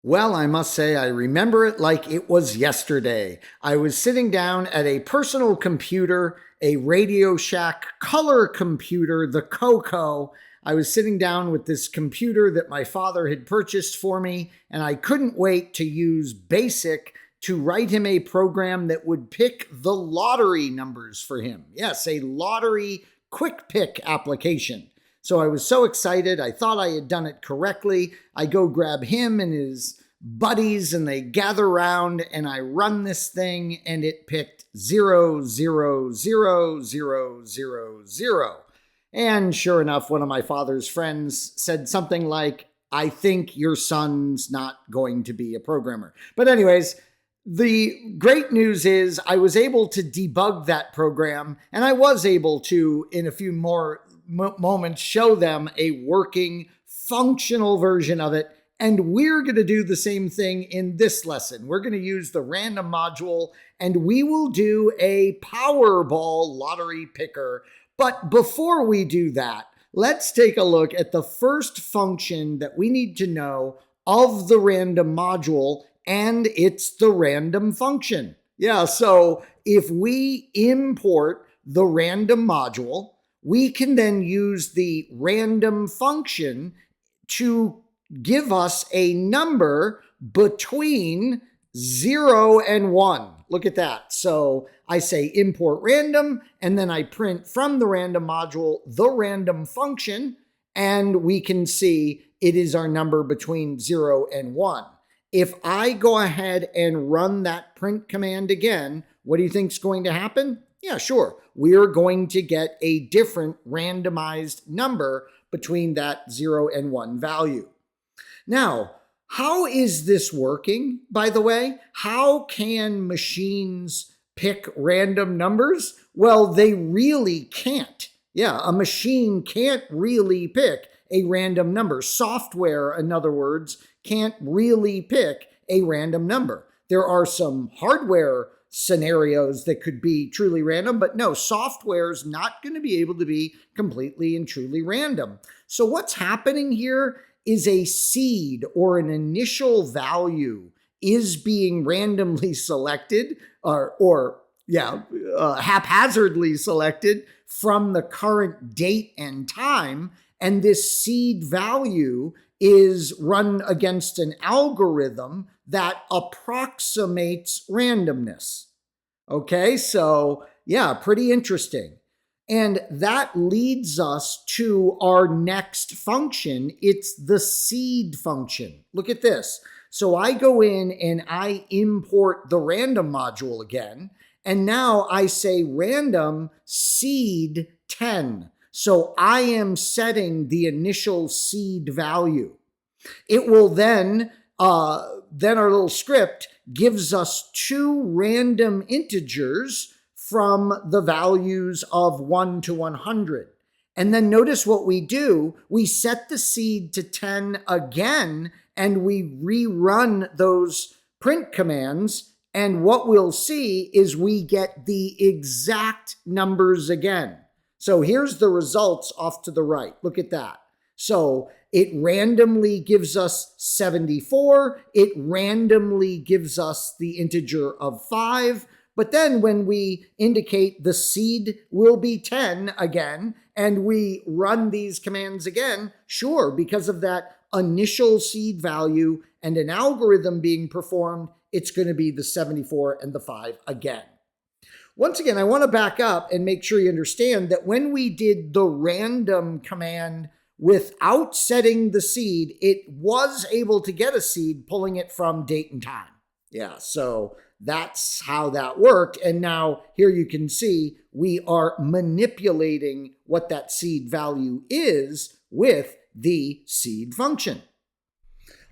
Well, I must say, I remember it like it was yesterday. I was sitting down at a personal computer, a Radio Shack color computer, the Coco. I was sitting down with this computer that my father had purchased for me, and I couldn't wait to use BASIC to write him a program that would pick the lottery numbers for him. Yes, a lottery quick pick application. So I was so excited. I thought I had done it correctly. I go grab him and his buddies and they gather around and I run this thing and it picked 0, 0, 0, 0, 0, 0. And sure enough, one of my father's friends said something like, "I think your son's not going to be a programmer." But anyways, the great news is I was able to debug that program, and I was able to, in a few more moments, show them a working, functional version of it. And we're going to do the same thing in this lesson. We're going to use the random module, and we will do a Powerball lottery picker. But before we do that, let's take a look at the first function that we need to know of the random module, and it's the random function. Yeah, so if we import the random module, we can then use the random function to give us a number between 0 and 1. Look at that. So I say import random, and then I print from the random module the random function, and we can see it is our number between 0 and 1. If I go ahead and run that print command again, what do you think is going to happen? Yeah, sure. We're going to get a different randomized number between that 0 and 1 value. Now, how is this working, by the way? How can machines pick random numbers? Well, they really can't. Yeah, a machine can't really pick a random number. Software, in other words, can't really pick a random number. There are some hardware scenarios that could be truly random, but no, software is not going to be able to be completely and truly random. So what's happening here is a seed or an initial value is being randomly selected haphazardly selected from the current date and time. And this seed value is run against an algorithm that approximates randomness. Okay, so yeah, pretty interesting. And that leads us to our next function. It's the seed function. Look at this. So I go in and I import the random module again, and now I say random seed 10. So I am setting the initial seed value. It will then our little script gives us two random integers from the values of 1 to 100. And then notice what we do. We set the seed to 10 again, and we rerun those print commands. And what we'll see is we get the exact numbers again. So here's the results off to the right. Look at that. So it randomly gives us 74. It randomly gives us the integer of 5. But then when we indicate the seed will be 10 again, and we run these commands again, sure, because of that initial seed value and an algorithm being performed, it's going to be the 74 and the 5 again. Once again, I want to back up and make sure you understand that when we did the random command without setting the seed, it was able to get a seed, pulling it from date and time. Yeah, so that's how that worked. And now here you can see we are manipulating what that seed value is with the seed function.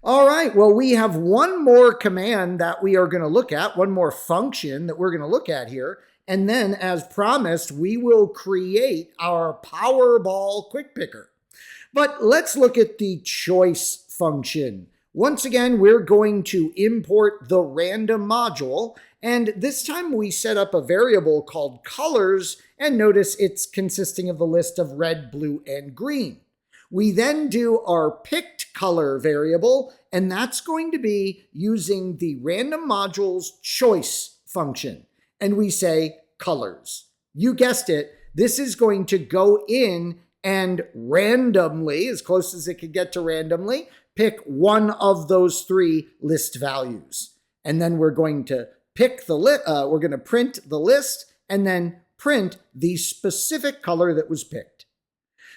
All right, well, we have one more command that we are going to look at, one more function that we're going to look at here. And then, as promised, we will create our Powerball quick picker. But let's look at the choice function. Once again, we're going to import the random module, and this time we set up a variable called colors, and notice it's consisting of the list of red, blue, and green. We then do our picked color variable, and that's going to be using the random module's choice function. And we say colors. You guessed it, this is going to go in and randomly, as close as it could get to randomly, pick one of those three list values. And then we're going to pick the we're going to print the list and then print the specific color that was picked.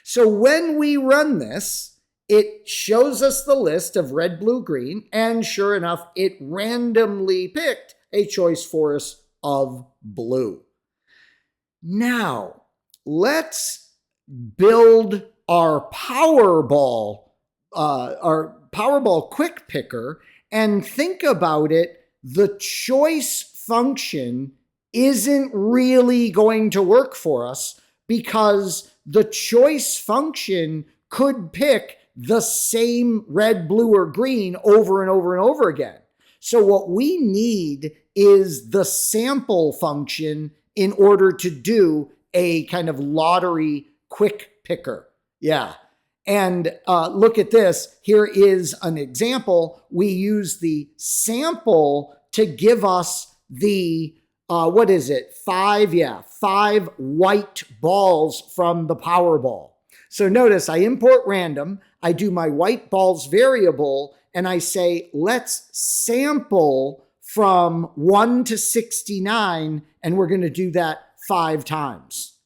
So when we run this, it shows us the list of red, blue, green, and sure enough, it randomly picked a choice for us of blue. Now, let's build our Powerball quick picker and think about it. The choice function isn't really going to work for us because the choice function could pick the same red, blue, or green over and over and over again. So what we need is the sample function in order to do a kind of lottery quick picker. Yeah. And look at this. Here is an example. We use the sample to give us the, what is it? Five white balls from the Powerball. So notice I import random, I do my white balls variable, and I say, let's sample from 1 to 69, and we're going to do that 5 times.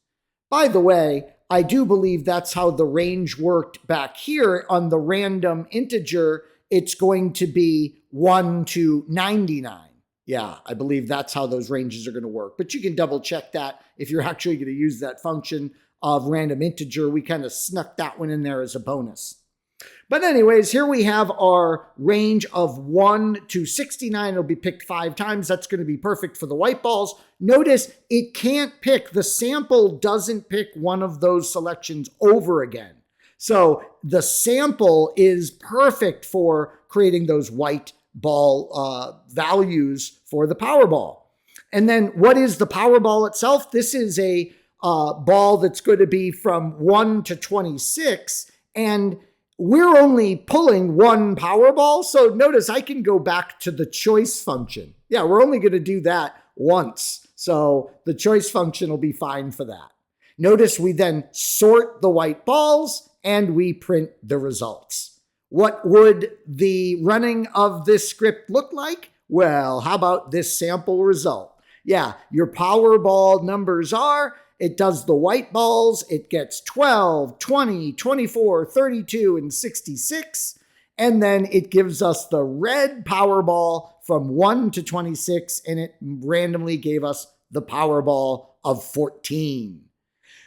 By the way, I do believe that's how the range worked back here on the random integer. It's going to be 1 to 99. Yeah, I believe that's how those ranges are going to work. But you can double check that if you're actually going to use that function of random integer. We kind of snuck that one in there as a bonus. But anyways, here we have our range of 1 to 69. It'll be picked 5 times. That's going to be perfect for the white balls. Notice it can't pick, the sample doesn't pick one of those selections over again. So the sample is perfect for creating those white ball values for the Powerball. And then what is the Powerball itself? This is a ball that's going to be from 1 to 26, and we're only pulling one Powerball. So notice I can go back to the choice function. Yeah, we're only going to do that once. So the choice function will be fine for that. Notice we then sort the white balls and we print the results. What would the running of this script look like? Well, how about this sample result? Yeah, your Powerball numbers are, it does the white balls, it gets 12, 20, 24, 32, and 66. And then it gives us the red Powerball from 1 to 26, and it randomly gave us the Powerball of 14.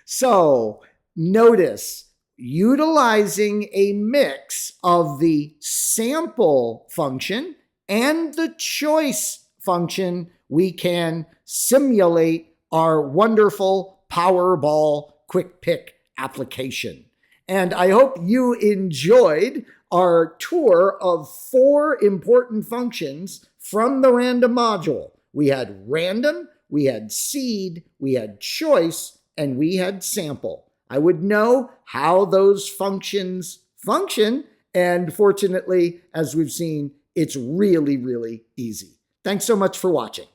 So notice, utilizing a mix of the sample function and the choice function, we can simulate our wonderful Powerball quick pick application. And I hope you enjoyed our tour of 4 important functions from the random module. We had random, we had seed, we had choice, and we had sample. I would know how those functions function, and fortunately, as we've seen, it's really, really easy. Thanks so much for watching.